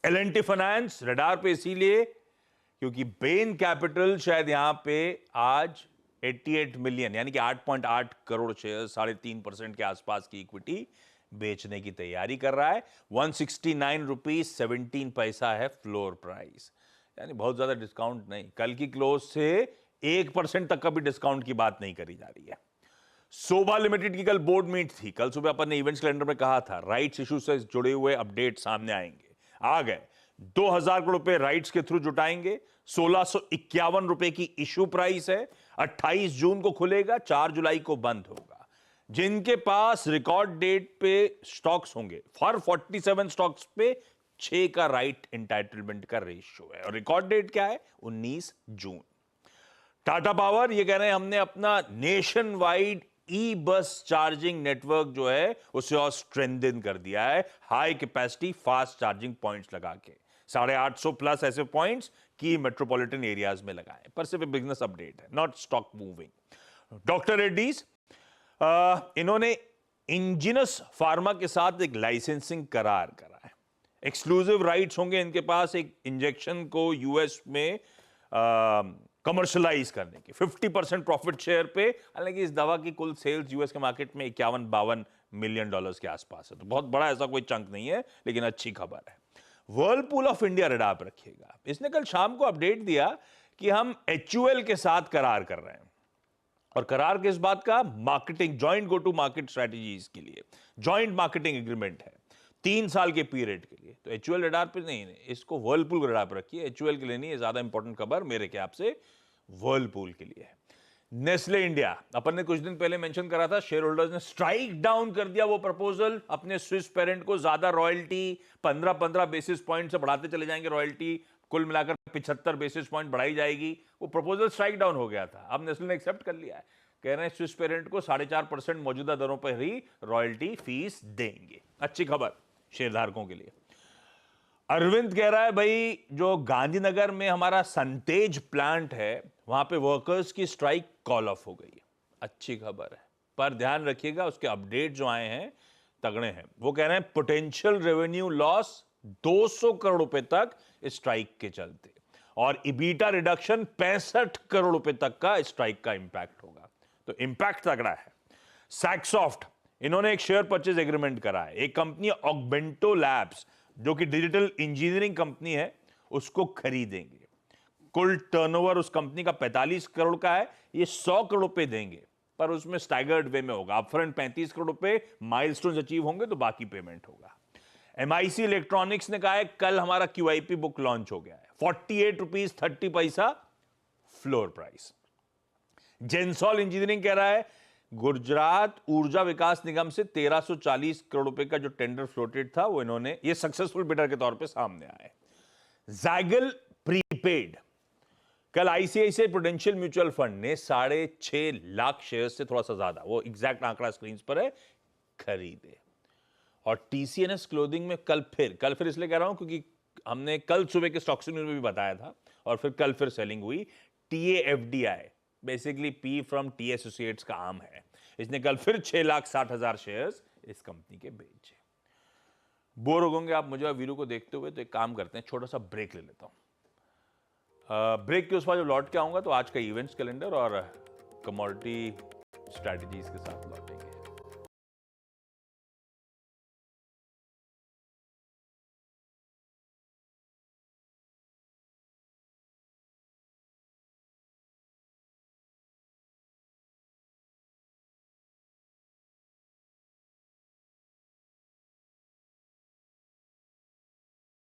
L&T finance radar पे इसीलिए क्योंकि बेन कैपिटल शायद यहां पे आज 88 मिलियन यानी कि 8.8 करोड़ शेयर 3.5% के आसपास की इक्विटी बेचने की तैयारी कर रहा है। 169 रुपीज 17 पैसा है फ्लोर प्राइस, यानी बहुत ज्यादा डिस्काउंट नहीं। कल की क्लोज से 1% तक का भी डिस्काउंट की बात नहीं करी जा रही है। सोभा लिमिटेड की कल बोर्ड मीट थी। कल सुबह अपन ने इवेंट्स कैलेंडर में कहा था राइट्स इशू से जुड़े हुए अपडेट सामने आएंगे। आ गए। 2000 करोड़ रुपए राइट्स के थ्रू जुटाएंगे। 1651 रुपए की इशू प्राइस है। 28 जून को खुलेगा, 4 जुलाई को बंद होगा। जिनके पास रिकॉर्ड डेट पे स्टॉक्स होंगे, फॉर 47 स्टॉक्स पे 6 का राइट एंटाइटलमेंट का रेशियो है। और रिकॉर्ड डेट क्या है? 19 जून। टाटा पावर ये कह रहे हैं हमने अपना नेशन वाइड ई बस चार्जिंग नेटवर्क जो है उसे और स्ट्रेंथन कर दिया है, high capacity fast charging points लगा के। 850 प्लस ऐसे पॉइंट्स की मेट्रोपॉलिटन एरियाज में लगाए। पर सिर्फ बिजनेस अपडेट है, not stock moving. Doctor Reddy's इन्होंने इंजिनस फार्मा के साथ एक लाइसेंसिंग करार करा है। एक्सक्लूसिव राइट्स होंगे इनके पास एक इंजेक्शन को यूएस में कमर्शलाइज करने की। 50% प्रॉफिट शेयर पे। हालांकि इस दवा की कुल सेल्स यूएस के मार्केट में 51-52 मिलियन डॉलर्स के आसपास है, तो बहुत बड़ा ऐसा कोई चंक नहीं है, लेकिन अच्छी खबर है। वर्लपूल ऑफ इंडिया रडार पर रखिएगा। इसने कल शाम को अपडेट दिया कि हम एचयूएल के साथ करार कर रहे हैं। और करार किस बात का? Marketing, joint go to market strategies के लिए जॉइंट मार्केटिंग एग्रीमेंट है 3 साल के पीरियड के लिए। तो एचयूएल रडार पे नहीं, इसको वर्लपूल रडार पर रखिए। एचयूएल के लिए नहीं, ये ज्यादा इंपॉर्टेंट खबर मेरे ख्याल से वर्लपूल के लिए है। नेस्ले इंडिया, अपन ने कुछ दिन पहले मेंशन करा था, शेयर होल्डर्स ने स्ट्राइक डाउन कर दिया वो प्रपोजल। अपने स्विस पेरेंट को ज्यादा रॉयल्टी 15-15 बेसिस पॉइंट से बढ़ाते चले जाएंगे, रॉयल्टी कुल मिलाकर 75 बेसिस पॉइंट बढ़ाई जाएगी। वो प्रपोजल स्ट्राइक डाउन हो गया था, अब नेस्ले ने एक्सेप्ट कर लिया है। कह रहे हैं स्विस पेरेंट को 4.5% मौजूदा दरों पर ही रॉयल्टी फीस देंगे। अच्छी खबर शेयरधारकों के लिए। अरविंद कह रहा है भाई जो गांधीनगर में हमारा संतेज प्लांट है वहां पे वर्कर्स की स्ट्राइक कॉल ऑफ हो गई है। अच्छी खबर है, पर ध्यान रखिएगा उसके अपडेट जो आए हैं तगड़े हैं। वो कह रहे हैं पोटेंशियल रेवेन्यू लॉस 200 करोड़ रुपए तक स्ट्राइक के चलते, और इबीटा रिडक्शन 65 करोड़ रुपए तक का स्ट्राइक का इंपैक्ट होगा। तो इंपैक्ट तगड़ा है। सैक्सॉफ्ट इन्होंने एक शेयर परचेज एग्रीमेंट करा है। एक कंपनी ऑगमेंटो लैब्स जो कि डिजिटल इंजीनियरिंग कंपनी है उसको खरीदेंगे। कुल टर्नओवर उस कंपनी का 45 करोड़ का है। ये 100 करोड़ रुपए देंगे, पर उसमें स्टैगर्ड वे में होगा। अपफ्रंट 35 करोड़ रुपए, माइलस्टोन्स अचीव होंगे तो बाकी पेमेंट होगा। एमआईसी इलेक्ट्रॉनिक्स ने कहा है कल हमारा क्यूआईपी बुक लॉन्च हो गया है। 48 रुपीज 30 पैसा फ्लोर प्राइस। जेंसॉल इंजीनियरिंग कह रहा है गुजरात ऊर्जा विकास निगम से 1340 करोड़ रुपए का जो टेंडर फ्लोटेड था वो इन्होंने, ये सक्सेसफुल बिडर के तौर पे सामने आए। जैगल प्रीपेड, कल आईसीआईसीआई प्रूडेंशियल म्यूचुअल फंड ने 6.5 लाख शेयर से थोड़ा सा ज्यादा, वो एग्जैक्ट आंकड़ा स्क्रीन पर है, खरीदे। और टीसीएनएस क्लोथिंग में कल फिर इसलिए कह रहा हूं क्योंकि हमने कल सुबह के स्टॉक्स न्यूज में भी बताया था, और फिर कल सेलिंग हुई। TAFDI basically P from T associates का आम है, इसने कल फिर 6,60,000 शेयर्स इस कंपनी के बेचे। बोर हो गए आप मुझे और वीरू को देखते हुए, तो एक काम करते हैं, छोटा सा ब्रेक ले लेता हूं। ब्रेक के उस बाद जब लौट के आऊंगा तो आज का इवेंट्स कैलेंडर और कमोडिटी स्ट्रैटेजीज के साथ लौटेंगे।